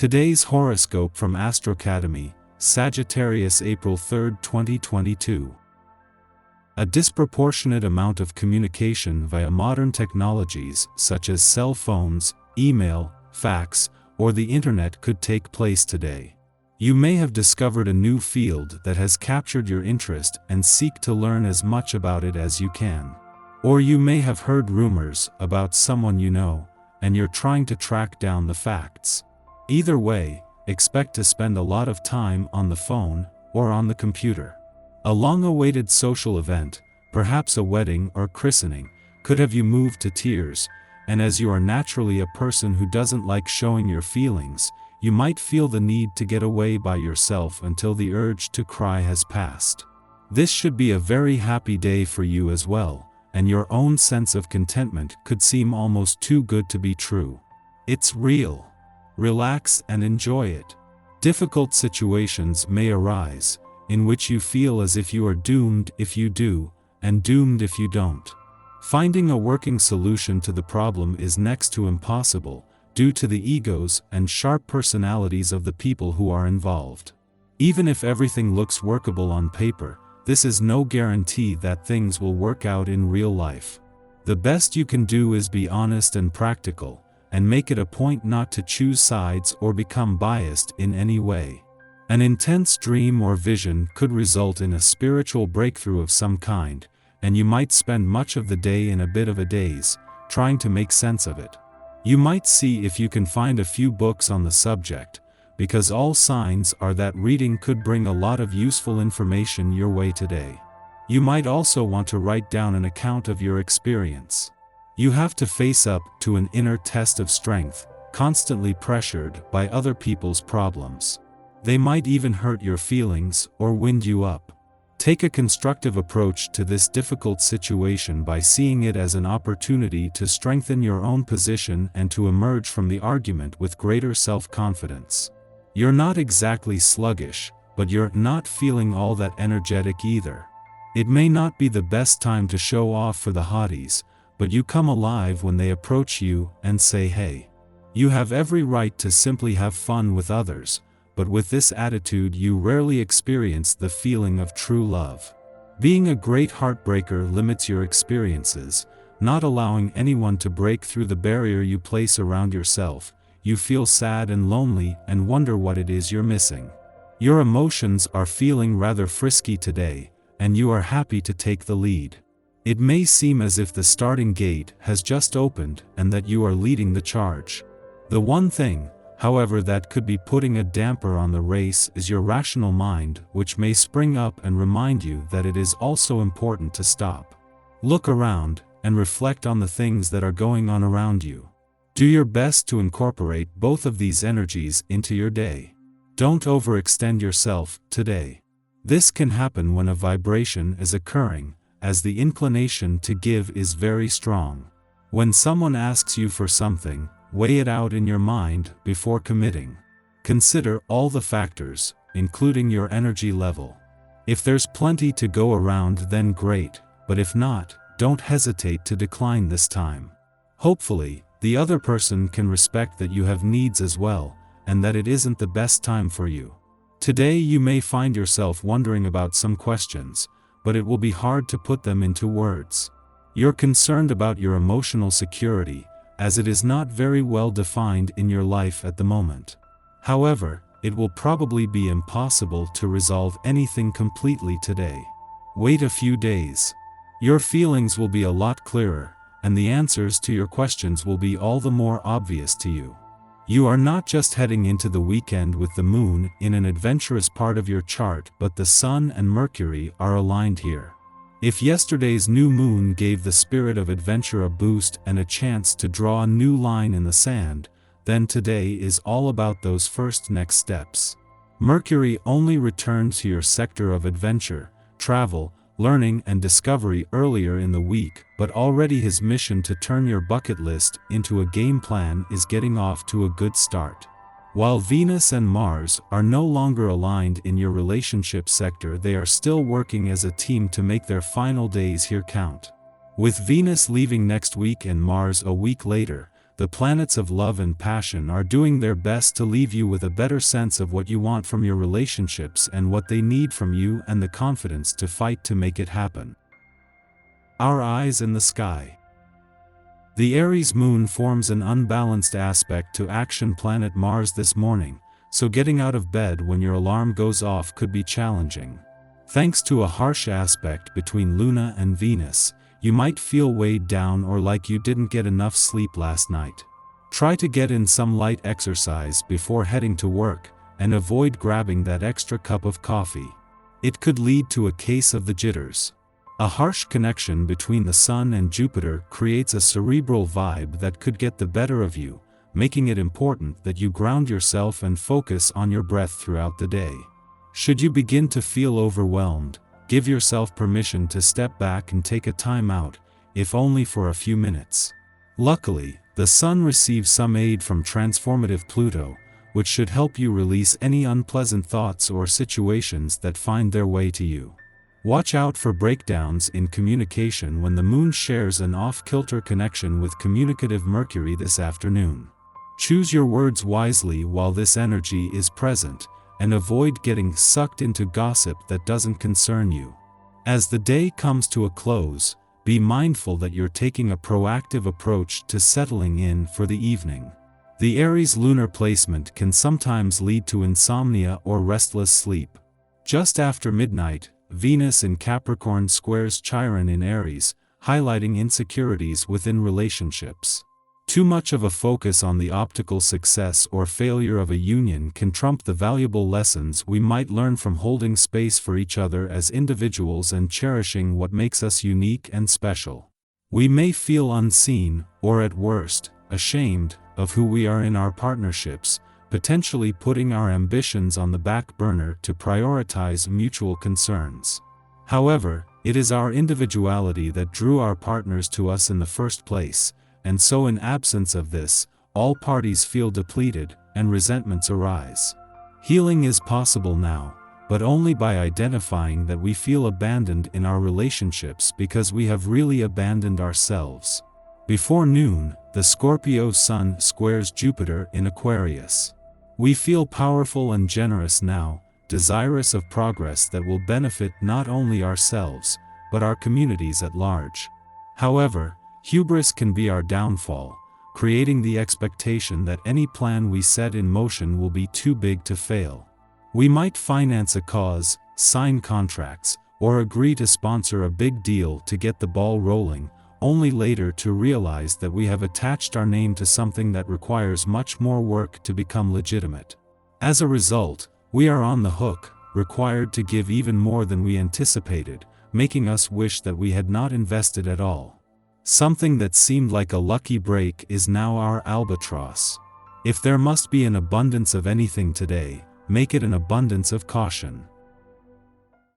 Today's horoscope from Astrocademy, Sagittarius April 3, 2022. A disproportionate amount of communication via modern technologies such as cell phones, email, fax, or the internet could take place today. You may have discovered a new field that has captured your interest and seek to learn as much about it as you can. Or you may have heard rumors about someone you know, and you're trying to track down the facts. Either way, expect to spend a lot of time on the phone or on the computer. A long-awaited social event, perhaps a wedding or christening, could have you moved to tears, and as you are naturally a person who doesn't like showing your feelings, you might feel the need to get away by yourself until the urge to cry has passed. This should be a very happy day for you as well, and your own sense of contentment could seem almost too good to be true. It's real. Relax and enjoy it. Difficult situations may arise, in which you feel as if you are doomed if you do, and doomed if you don't. Finding a working solution to the problem is next to impossible, due to the egos and sharp personalities of the people who are involved. Even if everything looks workable on paper, this is no guarantee that things will work out in real life. The best you can do is be honest and practical, and make it a point not to choose sides or become biased in any way. An intense dream or vision could result in a spiritual breakthrough of some kind, and you might spend much of the day in a bit of a daze, trying to make sense of it. You might see if you can find a few books on the subject, because all signs are that reading could bring a lot of useful information your way today. You might also want to write down an account of your experience. You have to face up to an inner test of strength, constantly pressured by other people's problems. They might even hurt your feelings or wind you up. Take a constructive approach to this difficult situation by seeing it as an opportunity to strengthen your own position and to emerge from the argument with greater self-confidence. You're not exactly sluggish, but you're not feeling all that energetic either. It may not be the best time to show off for the hotties, but you come alive when they approach you and say hey. You have every right to simply have fun with others, but with this attitude you rarely experience the feeling of true love. Being a great heartbreaker limits your experiences, not allowing anyone to break through the barrier you place around yourself. You feel sad and lonely and wonder what it is you're missing. Your emotions are feeling rather frisky today, and you are happy to take the lead. It may seem as if the starting gate has just opened and that you are leading the charge. The one thing, however, that could be putting a damper on the race is your rational mind, which may spring up and remind you that it is also important to stop. Look around and reflect on the things that are going on around you. Do your best to incorporate both of these energies into your day. Don't overextend yourself today. This can happen when a vibration is occurring, as the inclination to give is very strong. When someone asks you for something, weigh it out in your mind before committing. Consider all the factors, including your energy level. If there's plenty to go around, then great, but if not, don't hesitate to decline this time. Hopefully, the other person can respect that you have needs as well, and that it isn't the best time for you. Today you may find yourself wondering about some questions, but it will be hard to put them into words. You're concerned about your emotional security, as it is not very well defined in your life at the moment. However, it will probably be impossible to resolve anything completely today. Wait a few days. Your feelings will be a lot clearer, and the answers to your questions will be all the more obvious to you. You are not just heading into the weekend with the moon in an adventurous part of your chart, but the Sun and Mercury are aligned here. If yesterday's new moon gave the spirit of adventure a boost and a chance to draw a new line in the sand, then today is all about those first next steps. Mercury only returned to your sector of adventure, travel, learning and discovery earlier in the week, but already his mission to turn your bucket list into a game plan is getting off to a good start. While Venus and Mars are no longer aligned in your relationship sector, they are still working as a team to make their final days here count. With Venus leaving next week and Mars a week later, the planets of love and passion are doing their best to leave you with a better sense of what you want from your relationships and what they need from you and the confidence to fight to make it happen. Our eyes in the sky. The Aries moon forms an unbalanced aspect to action planet Mars this morning, so getting out of bed when your alarm goes off could be challenging. Thanks to a harsh aspect between Luna and Venus, you might feel weighed down or like you didn't get enough sleep last night. Try to get in some light exercise before heading to work, and avoid grabbing that extra cup of coffee. It could lead to a case of the jitters. A harsh connection between the Sun and Jupiter creates a cerebral vibe that could get the better of you, making it important that you ground yourself and focus on your breath throughout the day. Should you begin to feel overwhelmed, give yourself permission to step back and take a time out, if only for a few minutes. Luckily, the Sun receives some aid from transformative Pluto, which should help you release any unpleasant thoughts or situations that find their way to you. Watch out for breakdowns in communication when the Moon shares an off-kilter connection with communicative Mercury this afternoon. Choose your words wisely while this energy is present, and avoid getting sucked into gossip that doesn't concern you. As the day comes to a close, be mindful that you're taking a proactive approach to settling in for the evening. The Aries lunar placement can sometimes lead to insomnia or restless sleep. Just after midnight, Venus in Capricorn squares Chiron in Aries, highlighting insecurities within relationships. Too much of a focus on the optical success or failure of a union can trump the valuable lessons we might learn from holding space for each other as individuals and cherishing what makes us unique and special. We may feel unseen, or at worst, ashamed, of who we are in our partnerships, potentially putting our ambitions on the back burner to prioritize mutual concerns. However, it is our individuality that drew our partners to us in the first place, and so in absence of this, all parties feel depleted, and resentments arise. Healing is possible now, but only by identifying that we feel abandoned in our relationships because we have really abandoned ourselves. Before noon, the Scorpio Sun squares Jupiter in Aquarius. We feel powerful and generous now, desirous of progress that will benefit not only ourselves, but our communities at large. However, hubris can be our downfall, creating the expectation that any plan we set in motion will be too big to fail. We might finance a cause, sign contracts, or agree to sponsor a big deal to get the ball rolling, only later to realize that we have attached our name to something that requires much more work to become legitimate. As a result, we are on the hook, required to give even more than we anticipated, making us wish that we had not invested at all. Something that seemed like a lucky break is now our albatross. If there must be an abundance of anything today, make it an abundance of caution.